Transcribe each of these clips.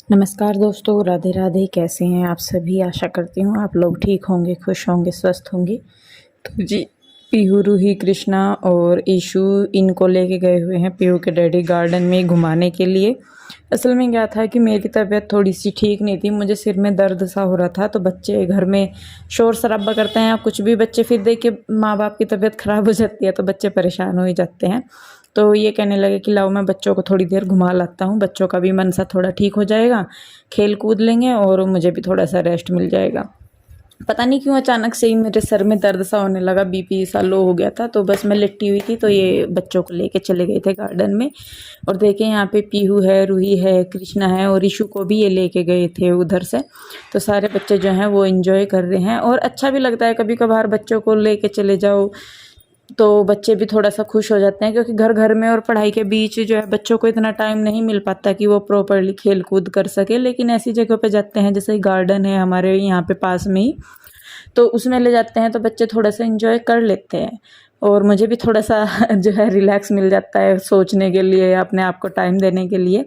नमस्कार दोस्तों, राधे राधे। कैसे हैं आप सभी? आशा करती हूँ आप लोग ठीक होंगे, खुश होंगे, स्वस्थ होंगे। तो जी, पीहू, रूही, कृष्णा और ईशु इनको लेके गए हुए हैं पीहू के डैडी गार्डन में घुमाने के लिए। असल में क्या था कि मेरी तबीयत थोड़ी सी ठीक नहीं थी, मुझे सिर में दर्द सा हो रहा था। तो बच्चे घर में शोर शराबा करते हैं, कुछ भी बच्चे फिर देख के माँ बाप की तबीयत ख़राब हो जाती है तो बच्चे परेशान हो ही जाते हैं। तो ये कहने लगे कि लाओ मैं बच्चों को थोड़ी देर घुमा लाता हूँ, बच्चों का भी मन सा थोड़ा ठीक हो जाएगा, खेल कूद लेंगे और मुझे भी थोड़ा सा रेस्ट मिल जाएगा। पता नहीं क्यों अचानक से ही मेरे सर में दर्द सा होने लगा, बीपी सा लो हो गया था। तो बस मैं लेटी हुई थी तो ये बच्चों को लेके चले गए थे गार्डन में। और देखें यहाँ पे पीहू है, रूही है, कृष्णा है और ईशु को भी ये लेके गए थे उधर से। तो सारे बच्चे जो हैं वो एंजॉय कर रहे हैं और अच्छा भी लगता है कभी कभार बच्चों को लेके चले जाओ तो बच्चे भी थोड़ा सा खुश हो जाते हैं, क्योंकि घर घर में और पढ़ाई के बीच जो है बच्चों को इतना टाइम नहीं मिल पाता कि वो प्रॉपरली खेल कूद कर सके। लेकिन ऐसी जगह पे जाते हैं जैसे गार्डन है हमारे यहाँ पे पास में ही, तो उसमें ले जाते हैं तो बच्चे थोड़ा सा एंजॉय कर लेते हैं और मुझे भी थोड़ा सा जो है रिलैक्स मिल जाता है सोचने के लिए, अपने आप को टाइम देने के लिए।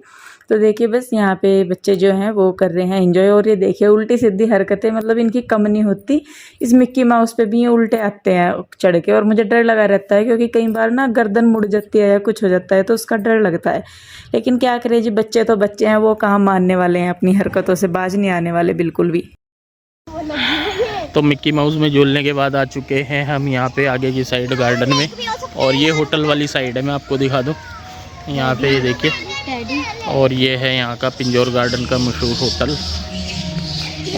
तो देखिए बस यहाँ पे बच्चे जो हैं वो कर रहे हैं एंजॉय। और ये देखिए उल्टी सीधी हरकतें, मतलब इनकी कम नहीं होती। इस मिक्की माउस पे भी ये उल्टे आते हैं चढ़ के और मुझे डर लगा रहता है, क्योंकि कई बार ना गर्दन मुड़ जाती है या कुछ हो जाता है तो उसका डर लगता है। लेकिन क्या करें जी, बच्चे तो बच्चे हैं, वो कहाँ मानने वाले हैं, अपनी हरकतों से बाज नहीं आने वाले बिल्कुल भी। तो मिक्की माउस में झूलने के बाद आ चुके हैं हम यहाँ पे आगे की साइड गार्डन में। और ये होटल वाली साइड है, मैं आपको दिखा दूँ। यहाँ पे ये देखिए, और ये है यहाँ का पिंजौर गार्डन का मशहूर होटल।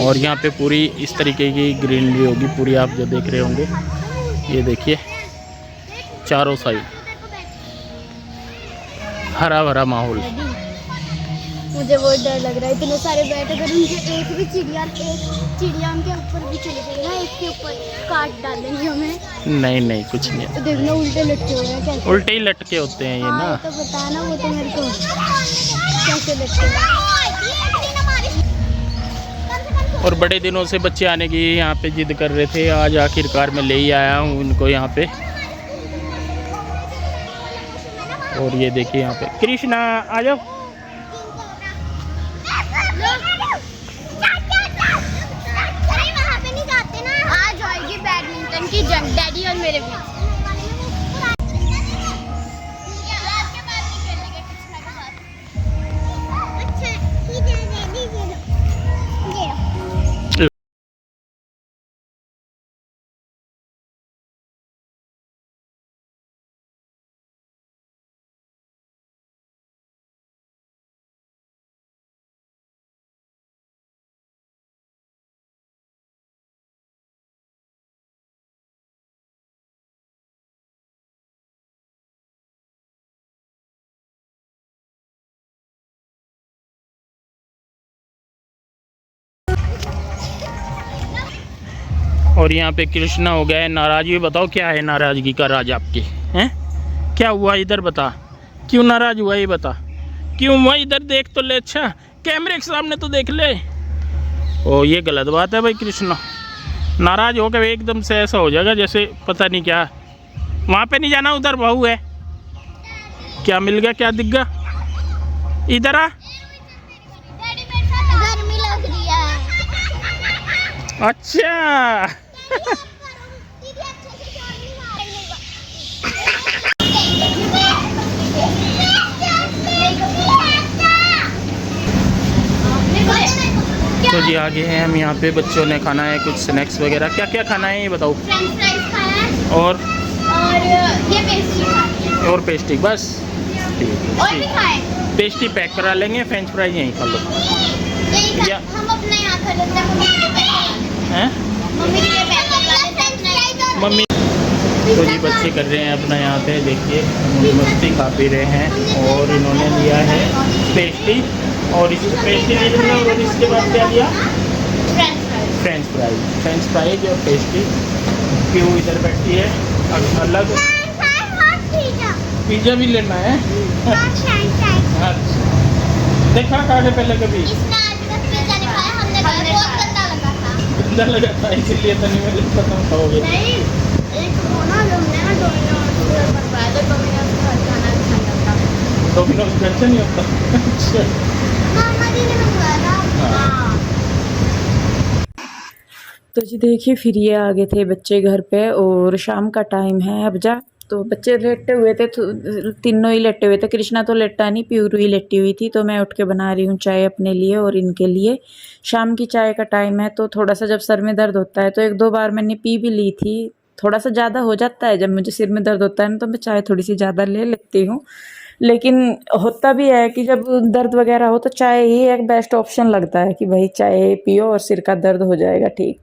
और यहाँ पे पूरी इस तरीके की ग्रीनरी होगी पूरी, आप जो देख रहे होंगे। ये देखिए चारों साइड हरा भरा माहौल। मुझे बहुत डर लग रहा है, इतने सारे बैठ, अगर उनके एक भी चिड़िया उनके ऊपर भी चली गई ना, एक के ऊपर काट डालेंगे हमें। नहीं नहीं कुछ नहीं, तो देखना उल्टे लटके हुए हैं कैसे। उल्टे ही लटके होते हैं ये ना। तो बताना वो तो मेरे को कैसे लटके। और बड़े दिनों से बच्चे आने की यहाँ पे जिद कर रहे थे, आज आखिरकार मैं ले ही आया हूँ उनको यहाँ पे। और ये देखिए यहाँ पे कृष्णा आ जाओ। बैडमिंटन की जंग डैडी और मेरे बीच। और यहाँ पे कृष्णा हो गया है नाराज। ये बताओ क्या है नाराजगी का राज आपके हैं? क्या हुआ इधर बता, क्यों नाराज हुआ ये बता, क्यों हुआ? इधर देख तो ले, अच्छा कैमरे के सामने तो देख ले। ओ ये गलत बात है भाई, कृष्णा नाराज हो गए एकदम से ऐसा हो जाएगा जैसे पता नहीं क्या। वहाँ पे नहीं जाना, उधर बहू है। क्या मिल गया, क्या दिख गया? इधर आ। गर्मी लग रही है। अच्छा तो जी आगे हैं हम। यहाँ पे बच्चों ने खाना है कुछ स्नैक्स वगैरह। क्या क्या खाना है ये बताओ? फ्रेंच फ्राइज खाया है और ये पेस्ट्री खानी है। और पेस्ट्री बस? ठीक और भी है, खाए। पेस्ट्री पैक करा लेंगे, फ्रेंच फ्राइज यहीं खा लो। यही या हम अपने यहाँ खा लेते हैं। मम्मी के लिए पैक करवा लेते हैं। मम्मी तो जी बच्चे कर रहे हैं अपना यहाँ पे देखिए मस्ती खा पी रहे हैं। और इन्होंने लिया है पेस्ट्री और इस पेस्ट्री ले लिया और इसके बाद क्या लिया? फ्रेंच फ्राइज और पेस्ट्री। क्यों इधर बैठी है अलग? पिज्जा भी लेना है? अच्छा देखा खाने पहले कभी? गंदा लगा था इसीलिए तो नहीं मैं खत्म खाओगे। डोमिनोज घर से नहीं होता। तो जी देखिए फिर ये आ गए थे बच्चे घर पे और शाम का टाइम है अब जा। तो बच्चे लेटे हुए थे, तीनों ही लेटे हुए थे। कृष्णा तो लेटा नहीं, प्यूरू ही लेटी हुई थी। तो मैं उठ के बना रही हूँ चाय अपने लिए और इनके लिए। शाम की चाय का टाइम है तो थोड़ा सा जब सर में दर्द होता है तो एक दो बार मैंने पी भी ली थी। थोड़ा सा ज़्यादा हो जाता है जब मुझे सिर में दर्द होता है ना, तो मैं चाय थोड़ी सी ज़्यादा ले लेती हूँ। लेकिन होता भी है कि जब दर्द वगैरह हो तो चाय ही एक बेस्ट ऑप्शन लगता है कि भाई चाय पियो और सिर का दर्द हो जाएगा ठीक।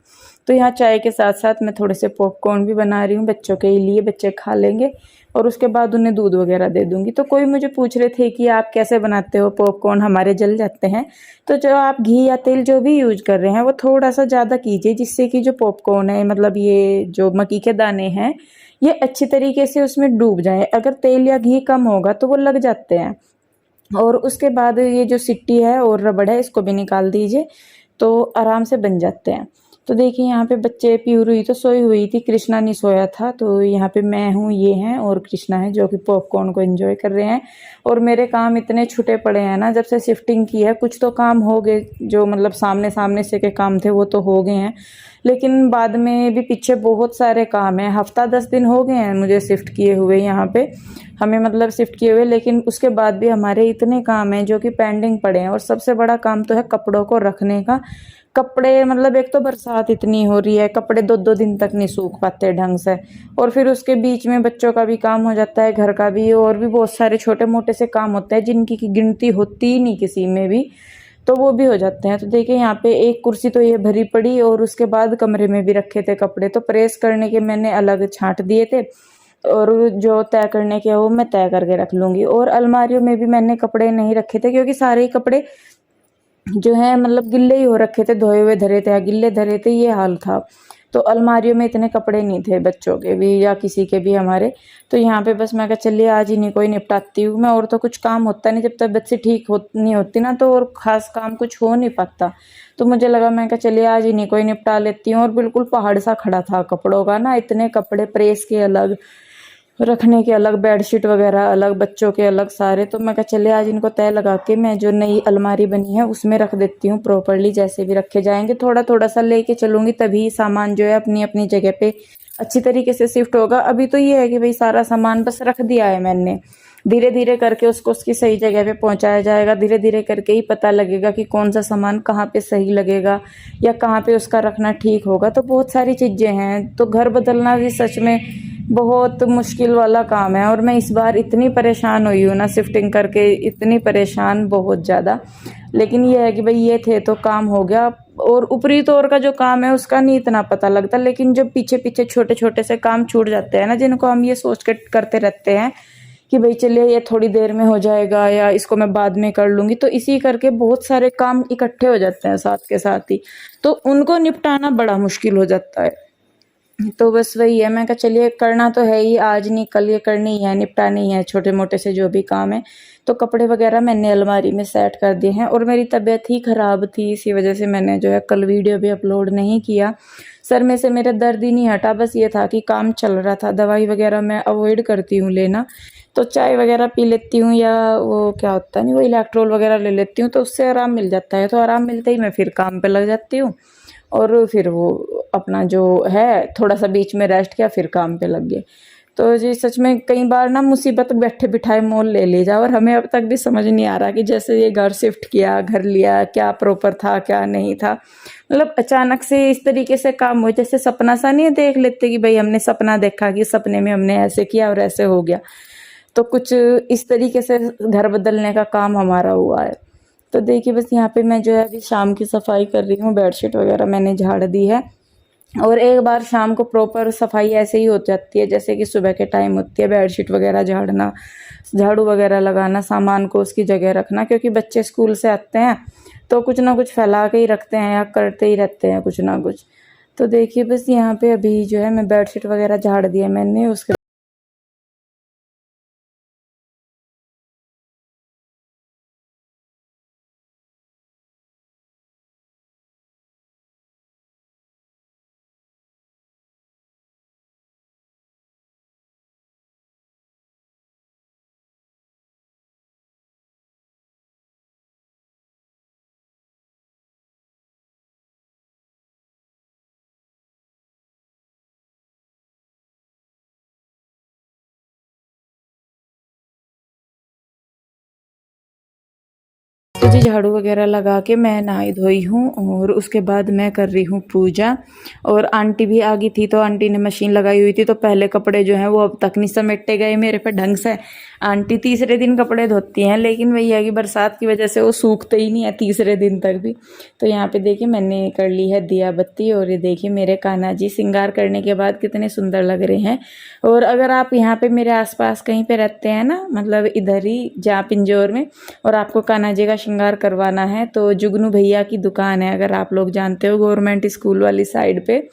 तो यहाँ चाय के साथ साथ मैं थोड़े से पॉपकॉर्न भी बना रही हूँ बच्चों के लिए, बच्चे खा लेंगे और उसके बाद उन्हें दूध वगैरह दे दूंगी। तो कोई मुझे पूछ रहे थे कि आप कैसे बनाते हो पॉपकॉर्न, हमारे जल जाते हैं। तो जो आप घी या तेल जो भी यूज कर रहे हैं वो थोड़ा सा ज़्यादा कीजिए, जिससे कि जो पॉपकॉर्न है, मतलब ये जो मक्की के दाने हैं, ये अच्छी तरीके से उसमें डूब जाए। अगर तेल या घी कम होगा तो वो लग जाते हैं। और उसके बाद ये जो सिट्टी है और रबड़ है इसको भी निकाल दीजिए, तो आराम से बन जाते हैं। तो देखिए यहाँ पे बच्चे, प्यूरू ही तो सोई हुई थी, कृष्णा नहीं सोया था। तो यहाँ पे मैं हूँ, ये हैं और कृष्णा है जो कि पॉपकॉर्न को एंजॉय कर रहे हैं। और मेरे काम इतने छूटे पड़े हैं ना, जब से शिफ्टिंग की है। कुछ तो काम हो गए जो मतलब सामने सामने से के काम थे वो तो हो गए हैं, लेकिन बाद में भी पीछे बहुत सारे काम हैं। हफ्ता 10 दिन हो गए हैं मुझे शिफ्ट किए हुए यहाँ पे, हमें मतलब शिफ्ट किए हुए, लेकिन उसके बाद भी हमारे इतने काम हैं जो कि पेंडिंग पड़े हैं। और सबसे बड़ा काम तो है कपड़ों को रखने का। कपड़े मतलब एक तो बरसात इतनी हो रही है, कपड़े दो दो दिन तक नहीं सूख पाते ढंग से। और फिर उसके बीच में बच्चों का भी काम हो जाता है, घर का भी, और भी बहुत सारे छोटे मोटे से काम होते हैं जिनकी की गिनती होती ही नहीं किसी में भी, तो वो भी हो जाते हैं। तो देखिए यहाँ पे एक कुर्सी तो ये भरी पड़ी, और उसके बाद कमरे में भी रखे थे कपड़े, तो प्रेस करने के मैंने अलग छांट दिए थे, और जो तय करने के वो मैं तय करके रख लूँगी। और अलमारियों में भी मैंने कपड़े नहीं रखे थे, क्योंकि सारे ही कपड़े जो है मतलब गिल्ले ही हो रखे थे, धोए हुए धरे थे या गिल्ले धरे थे, ये हाल था। तो अलमारियों में इतने कपड़े नहीं थे बच्चों के भी या किसी के भी हमारे। तो यहाँ पे बस मैं कहा चलिए आज इन्हीं को ही निपटाती हूँ मैं, और तो कुछ काम होता नहीं, जब तबीयत से ठीक हो नहीं होती ना तो और ख़ास काम कुछ हो नहीं पाता। तो मुझे लगा, मैं कहा चलिए आज इन्हीं को ही निपटा लेती हूँ। और बिल्कुल पहाड़ सा खड़ा था कपड़ों का ना, इतने कपड़े, प्रेस के अलग, रखने के अलग, बेडशीट वगैरह अलग, बच्चों के अलग सारे। तो मैं कहा चले आज इनको तय लगा के मैं जो नई अलमारी बनी है उसमें रख देती हूँ प्रॉपर्ली, जैसे भी रखे जाएंगे। थोड़ा थोड़ा सा लेके चलूंगी तभी सामान जो है अपनी अपनी जगह पे अच्छी तरीके से शिफ्ट होगा। अभी तो ये है कि भाई सारा सामान बस रख दिया है मैंने, धीरे धीरे करके उसको उसकी सही जगह पे पहुंचाया जाएगा। धीरे धीरे करके ही पता लगेगा कि कौन सा सामान कहाँ पे सही लगेगा या कहाँ पे उसका रखना ठीक होगा। तो बहुत सारी चीज़ें हैं, तो घर बदलना भी सच में बहुत मुश्किल वाला काम है। और मैं इस बार इतनी परेशान हुई हूँ ना शिफ्टिंग करके, इतनी परेशान बहुत ज़्यादा। लेकिन ये है कि भाई ये थे तो काम हो गया। और ऊपरी तौर का जो काम है उसका नहीं इतना पता लगता, लेकिन जब पीछे पीछे छोटे छोटे से काम छूट जाते हैं ना, जिनको हम ये सोच के करते रहते हैं कि भाई चलिए ये थोड़ी देर में हो जाएगा या इसको मैं बाद में कर लूँगी, तो इसी करके बहुत सारे काम इकट्ठे हो जाते हैं साथ के साथ ही, तो उनको निपटाना बड़ा मुश्किल हो जाता है। तो बस वही है, मैं कहा चलिए करना तो है ही, आज नहीं कल ये करनी है, निपटानी है छोटे मोटे से जो भी काम है। तो कपड़े वगैरह मैंने अलमारी में सेट कर दिए हैं। और मेरी तबीयत ही ख़राब थी, इसी वजह से मैंने जो है कल वीडियो भी अपलोड नहीं किया। सर में से मेरा दर्द ही नहीं हटा, बस ये था कि काम चल रहा था। दवाई वगैरह मैं अवॉइड करती हूँ लेना, तो चाय वगैरह पी लेती हूँ या वो क्या होता है नहीं, वो इलेक्ट्रोल वगैरह ले लेती हूँ, तो उससे आराम मिल जाता है। तो आराम मिलते ही मैं फिर काम पे लग जाती हूँ, और फिर वो अपना जो है थोड़ा सा बीच में रेस्ट किया, फिर काम पे लग गए। तो जी सच में कई बार ना मुसीबत बैठे बिठाए मोल ले ली जा, और हमें अब तक भी समझ नहीं आ रहा कि जैसे ये घर शिफ्ट किया, घर लिया, क्या प्रॉपर था क्या नहीं था। मतलब अचानक से इस तरीके से काम हो, जैसे सपना सा नहीं देख लेते कि भाई हमने सपना देखा कि सपने में हमने ऐसे किया और ऐसे हो गया। तो कुछ इस तरीके से घर बदलने का काम हमारा हुआ है। तो देखिए बस यहाँ पे मैं जो है अभी शाम की सफाई कर रही हूँ, बेडशीट वगैरह मैंने झाड़ दी है। और एक बार शाम को प्रॉपर सफाई ऐसे ही हो जाती है जैसे कि सुबह के टाइम होती है, बेडशीट वगैरह झाड़ना, झाड़ू वगैरह लगाना, सामान को उसकी जगह रखना, क्योंकि बच्चे स्कूल से आते हैं तो कुछ ना कुछ फैला के ही रखते हैं या करते ही रहते हैं कुछ ना कुछ। तो देखिए बस यहाँ पे अभी जो है मैं बेडशीट वगैरह झाड़ दिया मैंने, उसके तो जी झाड़ू वगैरह लगा के मैं नहाई धोई हूँ और उसके बाद मैं कर रही हूँ पूजा। और आंटी भी आ गई थी, तो आंटी ने मशीन लगाई हुई थी, तो पहले कपड़े जो हैं वो अब तक नहीं समेटे गए मेरे पे ढंग से। आंटी तीसरे दिन कपड़े धोती हैं, लेकिन वही है कि बरसात की वजह से वो सूखते ही नहीं है तीसरे दिन तक भी। तो यहाँ पे देखिए मैंने कर ली है दिया बत्ती, और ये देखिए मेरे कान्हा जी श्रृंगार करने के बाद कितने सुंदर लग रहे हैं। और अगर आप यहाँ पे मेरे आसपास कहीं पे रहते हैं ना, मतलब इधर ही जहाँ पिंजौर में, और आपको कान्हा जी का श्रृंगार करवाना है, तो जुगनू भैया की दुकान है, अगर आप लोग जानते हो, गवर्नमेंट स्कूल वाली साइड पे।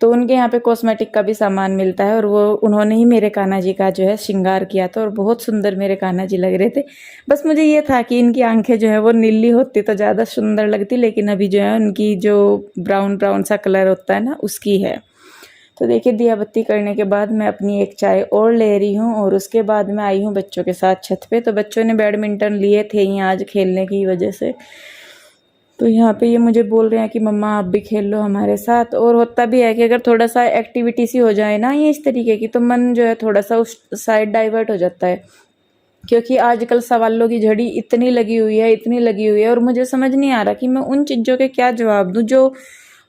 तो उनके यहाँ पे कॉस्मेटिक का भी सामान मिलता है, और वो उन्होंने ही मेरे कान्हा जी का जो है श्रृंगार किया था, और बहुत सुंदर मेरे कान्हा जी लग रहे थे। बस मुझे ये था कि इनकी आंखें जो है वो नीली होती तो ज़्यादा सुंदर लगती, लेकिन अभी जो है उनकी जो ब्राउन ब्राउन सा कलर होता है ना, उसकी है। तो देखिए दिया बत्ती करने के बाद मैं अपनी एक चाय और ले रही हूँ, और उसके बाद मैं आई हूँ बच्चों के साथ छत पे। तो बच्चों ने बैडमिंटन लिए थे ही आज खेलने की वजह से, तो यहाँ पे ये मुझे बोल रहे हैं कि मम्मा आप भी खेल लो हमारे साथ। और होता भी है कि अगर थोड़ा सा एक्टिविटी सी हो जाए ना ये इस तरीके की, तो मन जो है थोड़ा सा उस साइड डाइवर्ट हो जाता है। क्योंकि आजकल सवालों की झड़ी इतनी लगी हुई है, इतनी लगी हुई है, और मुझे समझ नहीं आ रहा कि मैं उन चीज़ों के क्या जवाब दूँ जो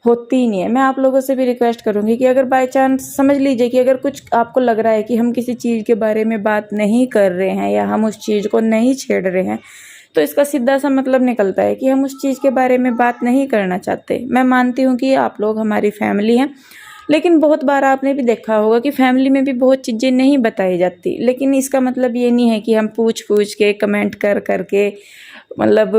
होती ही नहीं है। मैं आप लोगों से भी रिक्वेस्ट करूँगी कि अगर बाय चांस समझ लीजिए कि अगर कुछ आपको लग रहा है कि हम किसी चीज़ के बारे में बात नहीं कर रहे हैं, या हम उस चीज़ को नहीं छेड़ रहे हैं, तो इसका सीधा सा मतलब निकलता है कि हम उस चीज़ के बारे में बात नहीं करना चाहते। मैं मानती हूँ कि आप लोग हमारी फैमिली हैं, लेकिन बहुत बार आपने भी देखा होगा कि फैमिली में भी बहुत चीज़ें नहीं बताई जाती। लेकिन इसका मतलब ये नहीं है कि हम पूछ के कमेंट कर के मतलब,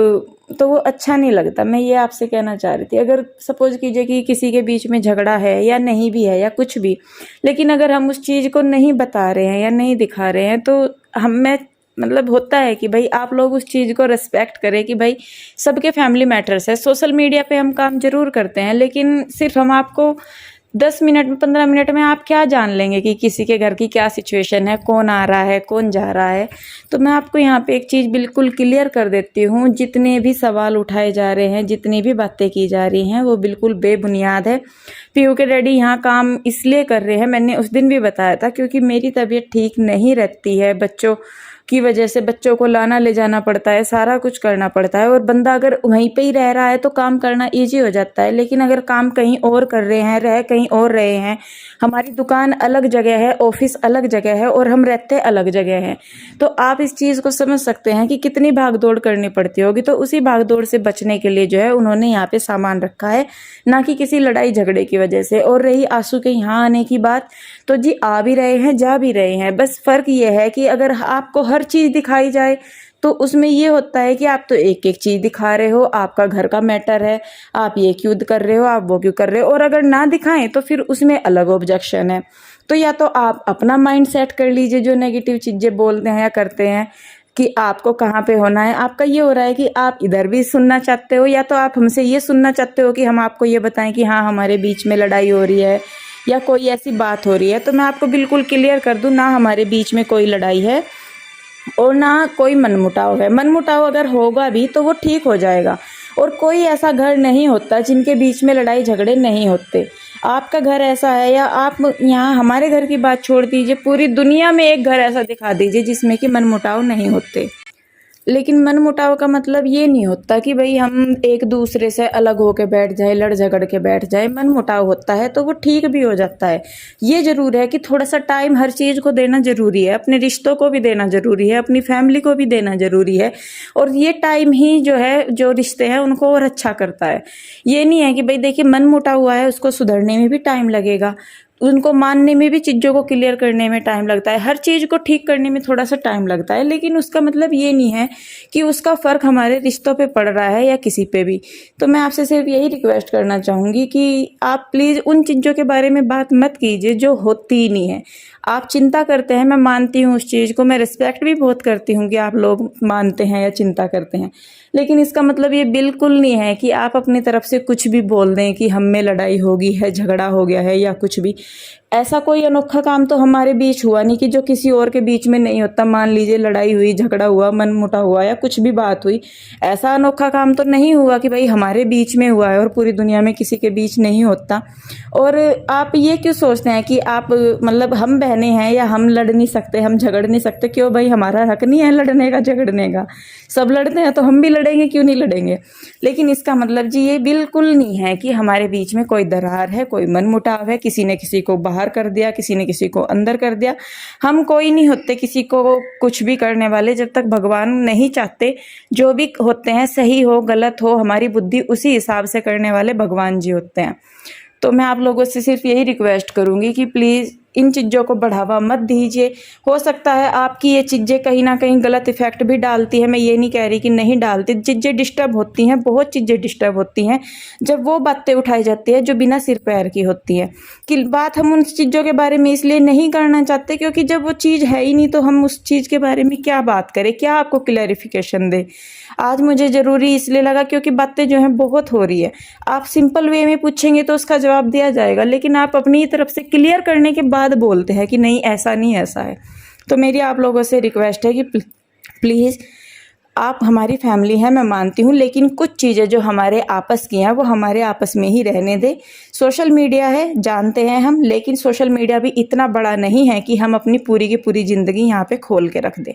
तो वो अच्छा नहीं लगता। मैं ये आपसे कहना चाह रही थी, अगर सपोज कीजिए कि किसी के बीच में झगड़ा है या नहीं भी है या कुछ भी, लेकिन अगर हम उस चीज़ को नहीं बता रहे हैं या नहीं दिखा रहे हैं, तो मैं मतलब होता है कि भाई आप लोग उस चीज़ को रिस्पेक्ट करें कि भाई सबके फैमिली मैटर्स है। सोशल मीडिया पे हम काम जरूर करते हैं, लेकिन सिर्फ हम आपको 10 मिनट में 15 मिनट में आप क्या जान लेंगे कि किसी के घर की क्या सिचुएशन है, कौन आ रहा है, कौन जा रहा है। तो मैं आपको यहाँ पे एक चीज़ बिल्कुल क्लियर कर देती हूँ, जितने भी सवाल उठाए जा रहे हैं, जितनी भी बातें की जा रही हैं, वो बिल्कुल बेबुनियाद है। पीयू के डैडी यहाँ काम इसलिए कर रहे हैं, मैंने उस दिन भी बताया था, क्योंकि मेरी तबीयत ठीक नहीं रहती है, बच्चों की वजह से बच्चों को लाना ले जाना पड़ता है, सारा कुछ करना पड़ता है। और बंदा अगर वहीं पे ही रह रहा है तो काम करना इजी हो जाता है, लेकिन अगर काम कहीं और कर रहे हैं, रह कहीं और रहे हैं, हमारी दुकान अलग जगह है, ऑफिस अलग जगह है, और हम रहते अलग जगह हैं, तो आप इस चीज़ को समझ सकते हैं कि कितनी भागदौड़ करनी पड़ती होगी। तो उसी भागदौड़ से बचने के लिए जो है उन्होंने यहाँ पे सामान रखा है, ना कि किसी लड़ाई झगड़े की वजह से। और रही आंसू के यहाँ आने की बात, तो जी आ भी रहे हैं, जा भी रहे हैं। बस फ़र्क ये है कि अगर आपको हर चीज़ दिखाई जाए तो उसमें ये होता है कि आप तो एक एक चीज़ दिखा रहे हो, आपका घर का मैटर है, आप ये क्यों कर रहे हो, आप वो क्यों कर रहे हो। और अगर ना दिखाएं तो फिर उसमें अलग ऑब्जेक्शन है। तो या तो आप अपना माइंड सेट कर लीजिए, जो नेगेटिव चीज़ें बोलते हैं या करते हैं, कि आपको कहाँ पे होना है। आपका ये हो रहा है कि आप इधर भी सुनना चाहते हो, या तो आप हमसे ये सुनना चाहते हो कि हम आपको ये बताएं कि हाँ हमारे बीच में लड़ाई हो रही है या कोई ऐसी बात हो रही है। तो मैं आपको बिल्कुल क्लियर कर दूं, ना हमारे बीच में कोई लड़ाई है और ना कोई मनमुटाव है। मनमुटाव अगर होगा भी तो वो ठीक हो जाएगा, और कोई ऐसा घर नहीं होता जिनके बीच में लड़ाई झगड़े नहीं होते। आपका घर ऐसा है, या आप यहाँ हमारे घर की बात छोड़ दीजिए, पूरी दुनिया में एक घर ऐसा दिखा दीजिए जिसमें कि मनमुटाव नहीं होते। लेकिन मनमुटाव का मतलब ये नहीं होता कि भाई हम एक दूसरे से अलग होके बैठ जाए, लड़ झगड़ के बैठ जाए। मनमुटाव होता है तो वो ठीक भी हो जाता है। ये जरूर है कि थोड़ा सा टाइम हर चीज़ को देना जरूरी है, अपने रिश्तों को भी देना जरूरी है, अपनी फैमिली को भी देना जरूरी है। और ये टाइम ही जो है, जो रिश्ते हैं उनको और अच्छा करता है। ये नहीं है कि भाई देखिए मनमुटाव हुआ है, उसको सुधरने में भी टाइम लगेगा, उनको मानने में भी, चीज़ों को क्लियर करने में टाइम लगता है, हर चीज़ को ठीक करने में थोड़ा सा टाइम लगता है। लेकिन उसका मतलब ये नहीं है कि उसका फ़र्क हमारे रिश्तों पे पड़ रहा है या किसी पे भी। तो मैं आपसे सिर्फ यही रिक्वेस्ट करना चाहूँगी कि आप प्लीज़ उन चीज़ों के बारे में बात मत कीजिए जो होती ही नहीं है। आप चिंता करते हैं, मैं मानती हूँ उस चीज़ को, मैं रिस्पेक्ट भी बहुत करती हूँ कि आप लोग मानते हैं या चिंता करते हैं, लेकिन इसका मतलब ये बिल्कुल नहीं है कि आप अपनी तरफ से कुछ भी बोल दें कि हम में लड़ाई होगी है, झगड़ा हो गया है या कुछ भी। ऐसा कोई अनोखा काम तो हमारे बीच हुआ नहीं कि जो किसी और के बीच में नहीं होता। मान लीजिए लड़ाई हुई, झगड़ा हुआ, मनमुटाव हुआ या कुछ भी बात हुई, ऐसा अनोखा काम तो नहीं हुआ कि भाई हमारे बीच में हुआ है और पूरी दुनिया में किसी के बीच नहीं होता। और आप ये क्यों सोचते हैं कि आप मतलब हम बहनें हैं या हम लड़ नहीं सकते, हम झगड़ नहीं सकते? क्यों भाई, हमारा हक नहीं है लड़ने का, झगड़ने का? सब लड़ते हैं तो हम भी लड़ेंगे, क्यों नहीं लड़ेंगे? लेकिन इसका मतलब जी ये बिल्कुल नहीं है कि हमारे बीच में कोई दरार है, कोई मनमुटाव है, किसी ने किसी को बाहर कर दिया, किसी ने किसी को अंदर कर दिया। हम कोई नहीं होते किसी को कुछ भी करने वाले, जब तक भगवान नहीं चाहते। जो भी होते हैं, सही हो गलत हो, हमारी बुद्धि उसी हिसाब से करने वाले भगवान जी होते हैं। तो मैं आप लोगों से सिर्फ यही रिक्वेस्ट करूंगी कि प्लीज़ इन चीज़ों को बढ़ावा मत दीजिए। हो सकता है आपकी ये चीज़ें कहीं ना कहीं गलत इफेक्ट भी डालती है, मैं ये नहीं कह रही कि नहीं डालती। चीज़ें डिस्टर्ब होती हैं, बहुत चीज़ें डिस्टर्ब होती हैं जब वो बातें उठाई जाती है जो बिना सिर पैर की होती है। कि बात हम उन चीज़ों के बारे में इसलिए नहीं करना चाहते क्योंकि जब वो चीज़ है ही नहीं तो हम उस चीज़ के बारे में क्या बात करें, क्या आपको क्लैरिफिकेशन दे। आज मुझे ज़रूरी इसलिए लगा क्योंकि बातें जो हैं बहुत हो रही है। आप सिंपल वे में पूछेंगे तो उसका जवाब दिया जाएगा, लेकिन आप अपनी तरफ से क्लियर करने के बाद बोलते हैं कि नहीं ऐसा नहीं, ऐसा है। तो मेरी आप लोगों से रिक्वेस्ट है कि प्लीज़, आप हमारी फैमिली है, मैं मानती हूँ, लेकिन कुछ चीज़ें जो हमारे आपस की हैं वो हमारे आपस में ही रहने दें। सोशल मीडिया है, जानते हैं हम, लेकिन सोशल मीडिया भी इतना बड़ा नहीं है कि हम अपनी पूरी की पूरी ज़िंदगी यहाँ पे खोल के रख दें।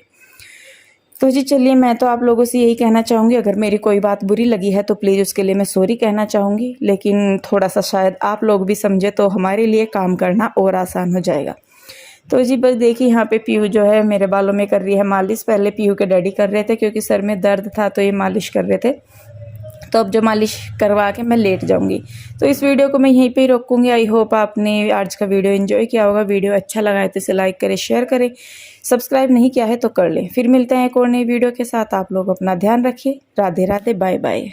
तो जी चलिए, मैं तो आप लोगों से यही कहना चाहूँगी, अगर मेरी कोई बात बुरी लगी है तो प्लीज़ उसके लिए मैं सॉरी कहना चाहूँगी, लेकिन थोड़ा सा शायद आप लोग भी समझे तो हमारे लिए काम करना और आसान हो जाएगा। तो जी बस देखिए, यहाँ पे पीहू जो है मेरे बालों में कर रही है मालिश। पहले पीहू के डैडी कर रहे थे क्योंकि सर में दर्द था तो ये मालिश कर रहे थे। तो अब जो मालिश करवा के मैं लेट जाऊंगी। तो इस वीडियो को मैं यहीं पे ही रोकूंगी। आई होप आपने आज का वीडियो एंजॉय किया होगा। वीडियो अच्छा लगा है तो इसे लाइक करें, शेयर करें, सब्सक्राइब नहीं किया है तो कर लें। फिर मिलते हैं एक और नई वीडियो के साथ। आप लोग अपना ध्यान रखिए। Radhe Radhe, bye bye.